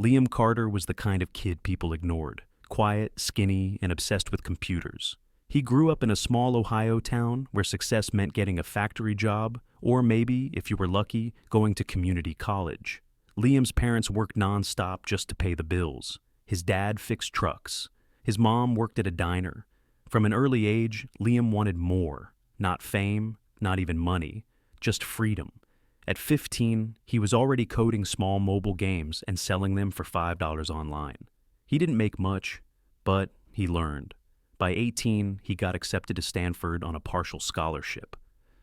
Liam Carter was the kind of kid people ignored, quiet, skinny, and obsessed with computers. He grew up in a small Ohio town where success meant getting a factory job, or maybe, if you were lucky, going to community college. Liam's parents worked nonstop just to pay the bills. His dad fixed trucks. His mom worked at a diner. From an early age, Liam wanted more. Not fame, not even money, just freedom. At 15, he was already coding small mobile games and selling them for $5 online. He didn't make much, but he learned. By 18, he got accepted to Stanford on a partial scholarship.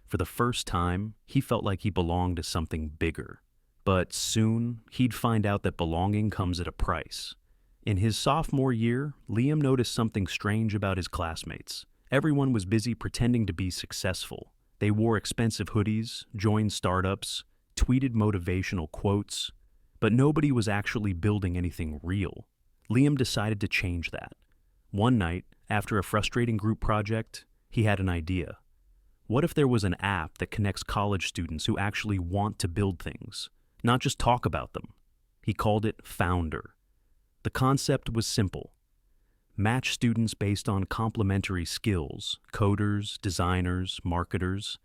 For the first time, he felt like he belonged to something bigger. But soon, he'd find out that belonging comes at a price. In his sophomore year, Liam noticed something strange about his classmates. Everyone was busy pretending to be successful. They wore expensive hoodies, joined startups, tweeted motivational quotes, but nobody was actually building anything real. Liam decided to change that. One night, after a frustrating group project, he had an idea. What if there was an app that connects college students who actually want to build things, not just talk about them? He called it Founder. The concept was simple. Match students based on complementary skills, coders, designers, marketers.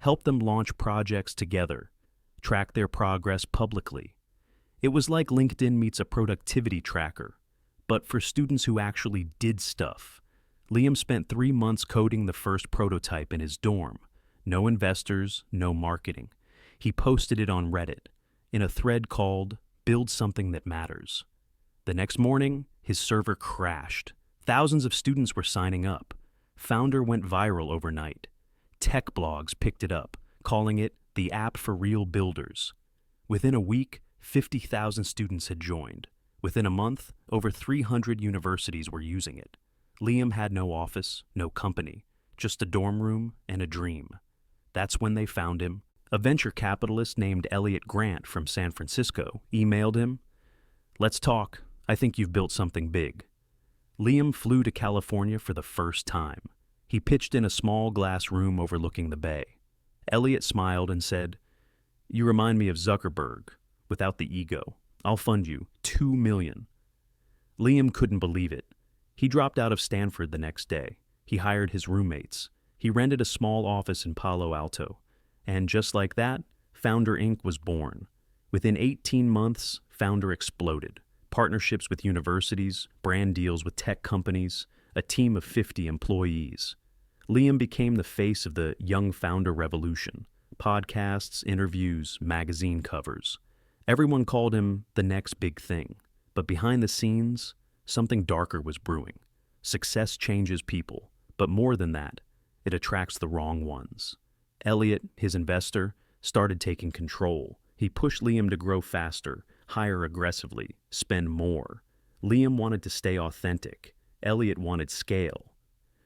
Help them launch projects together, track their progress publicly. It was like LinkedIn meets a productivity tracker, but for students who actually did stuff. Liam spent 3 months coding the first prototype in his dorm. No investors, no marketing. He posted it on Reddit, in a thread called Build Something That Matters. The next morning, his server crashed. Thousands of students were signing up. Founder went viral overnight. Tech blogs picked it up, calling it the app for real builders. Within a week, 50,000 students had joined. Within a month, over 300 universities were using it. Liam had no office, no company, just a dorm room and a dream. That's when they found him. A venture capitalist named Elliot Grant from San Francisco emailed him, "Let's talk. I think you've built something big." Liam flew to California for the first time. He pitched in a small glass room overlooking the bay. Elliot smiled and said, "You remind me of Zuckerberg, without the ego. I'll fund you $2 million. Liam couldn't believe it. He dropped out of Stanford the next day. He hired his roommates. He rented a small office in Palo Alto. And just like that, Founder Inc. was born. Within 18 months, Founder exploded. Partnerships with universities, brand deals with tech companies, a team of 50 employees. Liam became the face of the young founder revolution. Podcasts, interviews, magazine covers. Everyone called him the next big thing. But behind the scenes, something darker was brewing. Success changes people, but more than that, it attracts the wrong ones. Elliot, his investor, started taking control. He pushed Liam to grow faster, hire aggressively, spend more. Liam wanted to stay authentic. Elliot wanted scale.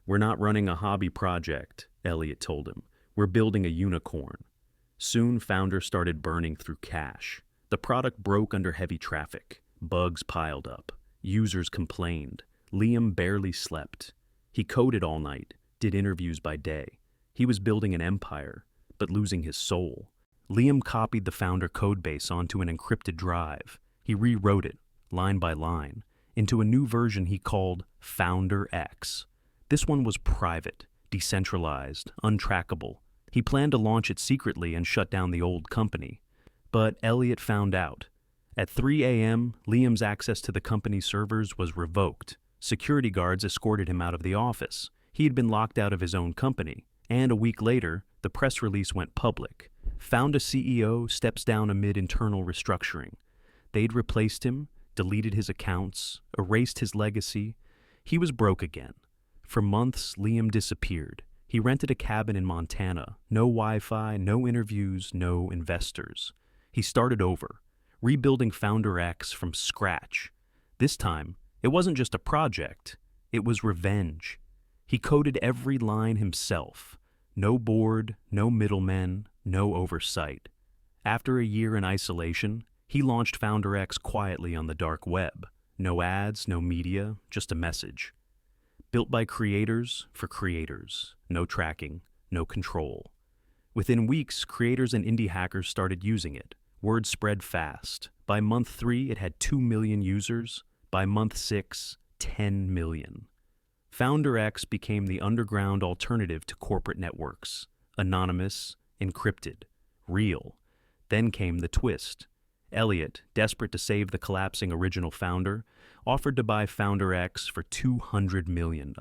"We're not running a hobby project," Elliot told him. "We're building a unicorn." Soon, Founder started burning through cash. The product broke under heavy traffic. Bugs piled up. Users complained. Liam barely slept. He coded all night, did interviews by day. He was building an empire, but losing his soul. Liam copied the Founder codebase onto an encrypted drive. He rewrote it, line by line, into a new version he called Founder X. This one was private, decentralized, untrackable. He planned to launch it secretly and shut down the old company. But Elliot found out. At 3 a.m., Liam's access to the company's servers was revoked. Security guards escorted him out of the office. He had been locked out of his own company. And a week later, the press release went public. Founder CEO steps down amid internal restructuring. They'd replaced him, deleted his accounts, erased his legacy. He was broke again. For months, Liam disappeared. He rented a cabin in Montana. No Wi-Fi, no interviews, no investors. He started over, rebuilding Founder X from scratch. This time, it wasn't just a project. It was revenge. He coded every line himself. No board, no middlemen, no oversight. After a year in isolation, he launched Founder X quietly on the dark web. No ads, no media, just a message. Built by creators for creators. No tracking, no control. Within weeks, creators and indie hackers started using it. Word spread fast. By month 3, it had 2 million users. By month 6, 10 million. Founder X became the underground alternative to corporate networks. Anonymous, encrypted, real. Then came the twist. Elliot, desperate to save the collapsing original founder, offered to buy Founder X for $200 million.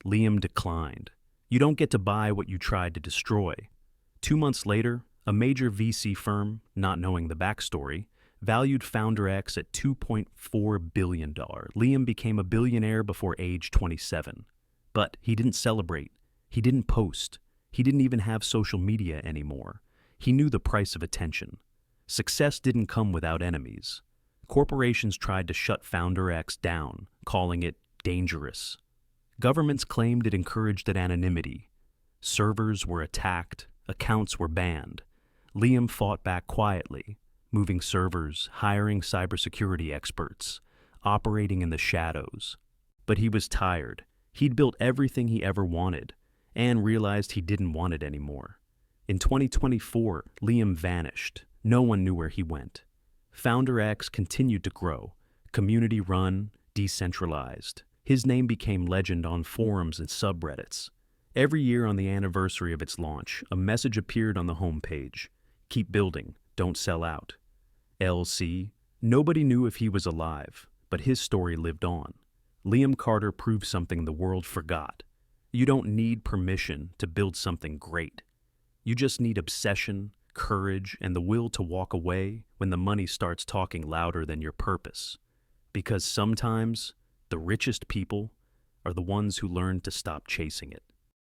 Liam declined. You don't get to buy what you tried to destroy. 2 months later, a major VC firm, not knowing the backstory, valued Founder X at $2.4 billion. Liam became a billionaire before age 27. But he didn't celebrate. He didn't post. He didn't even have social media anymore. He knew the price of attention. Success didn't come without enemies. Corporations tried to shut Founder X down, calling it dangerous. Governments claimed it encouraged anonymity. Servers were attacked. Accounts were banned. Liam fought back quietly, moving servers, hiring cybersecurity experts, operating in the shadows. But he was tired. He'd built everything he ever wanted, and realized he didn't want it anymore. In 2024, Liam vanished. No one knew where he went. Founder X continued to grow, community-run, decentralized. His name became legend on forums and subreddits. Every year on the anniversary of its launch, a message appeared on the homepage. Keep building, don't sell out. LC. Nobody knew if he was alive, but his story lived on. Liam Carter proved something the world forgot. You don't need permission to build something great. You just need obsession, courage, and the will to walk away when the money starts talking louder than your purpose. Because sometimes the richest people are the ones who learn to stop chasing it.